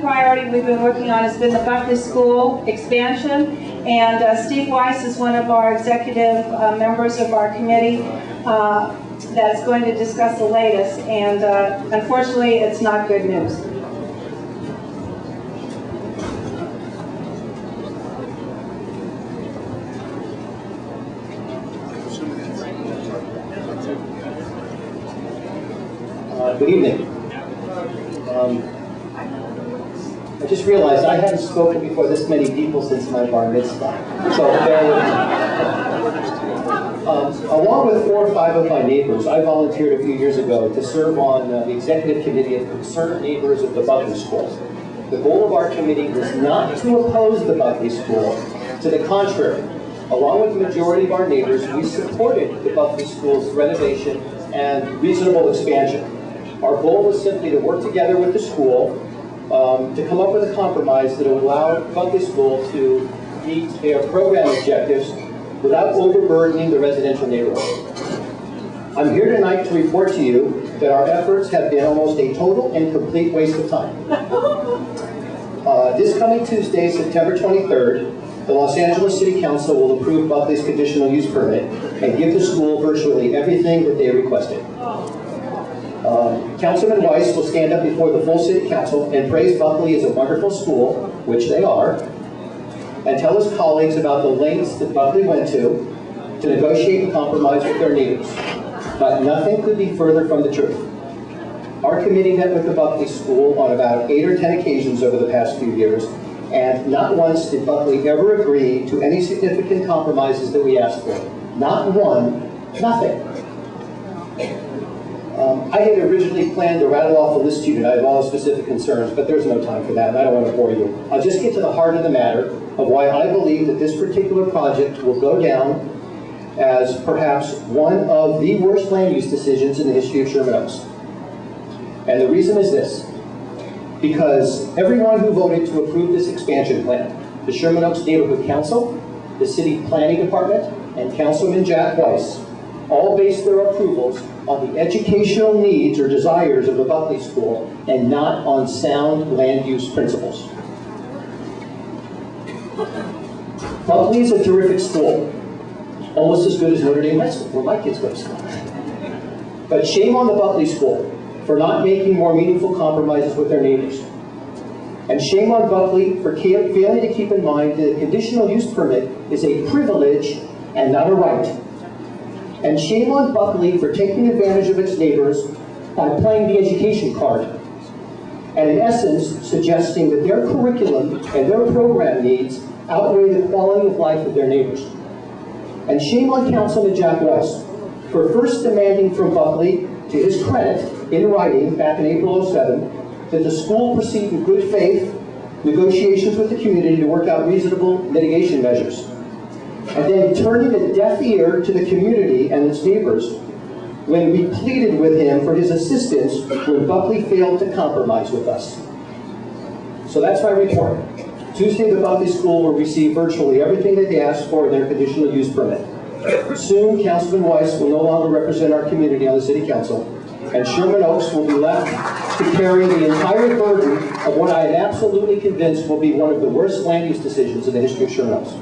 Priority we've been working on has been the Buckley School expansion, and Steve Weiss is one of our executive members of our committee that's going to discuss the latest, and unfortunately it's not good news. Good evening. I just realized I haven't spoken before this many people since my bar mitzvah. So along with 4 or 5 of my neighbors, I volunteered a few years ago to serve on the executive committee of concerned neighbors of the Buckley School. The goal of our committee was not to oppose the Buckley School. To the contrary, along with the majority of our neighbors, we supported the Buckley School's renovation and reasonable expansion. Our goal was simply to work together with the school to come up with a compromise that would allow Buckley School to meet their program objectives without overburdening the residential neighborhood. I'm here tonight to report to you that our efforts have been almost a total and complete waste of time. This coming Tuesday, September 23rd, the Los Angeles City Council will approve Buckley's conditional use permit and give the school virtually everything that they requested. Councilman Weiss will stand up before the full City Council and praise Buckley as a wonderful school, which they are, and tell his colleagues about the lengths that Buckley went to negotiate and compromise with their neighbors. But nothing could be further from the truth. Our committee met with the Buckley School on about 8 or 10 occasions over the past few years, and not once did Buckley ever agree to any significant compromises that we asked for. Not one, nothing. I had originally planned to rattle off a list to you tonight of all the specific concerns, but there's no time for that, and I don't want to bore you. I'll just get to the heart of the matter of why I believe that this particular project will go down as perhaps one of the worst land use decisions in the history of Sherman Oaks. And the reason is this: because everyone who voted to approve this expansion plan, the Sherman Oaks Neighborhood Council, the City Planning Department, and Councilman Jack Weiss, all based their approvals on the educational needs or desires of the Buckley School and not on sound land use principles. Buckley is a terrific school, almost as good as Notre Dame High School, where my kids go to school. But shame on the Buckley School for not making more meaningful compromises with their neighbors. And shame on Buckley for failing to keep in mind that a conditional use permit is a privilege and not a right. And shame on Buckley for taking advantage of its neighbors by playing the education card, and in essence suggesting that their curriculum and their program needs outweigh the quality of life of their neighbors. And shame on Councilman Jack Weiss for first demanding from Buckley, to his credit, in writing back in April '07, that the school proceed in good faith negotiations with the community to work out reasonable mitigation measures. And then turning a deaf ear to the community and its neighbors when we pleaded with him for his assistance when Buckley failed to compromise with us. So that's my report. Tuesday, the Buckley School will receive virtually everything that they asked for in their conditional use permit. Soon, Councilman Weiss will no longer represent our community on the City Council, and Sherman Oaks will be left to carry the entire burden of what I am absolutely convinced will be one of the worst land use decisions in the history of Sherman Oaks.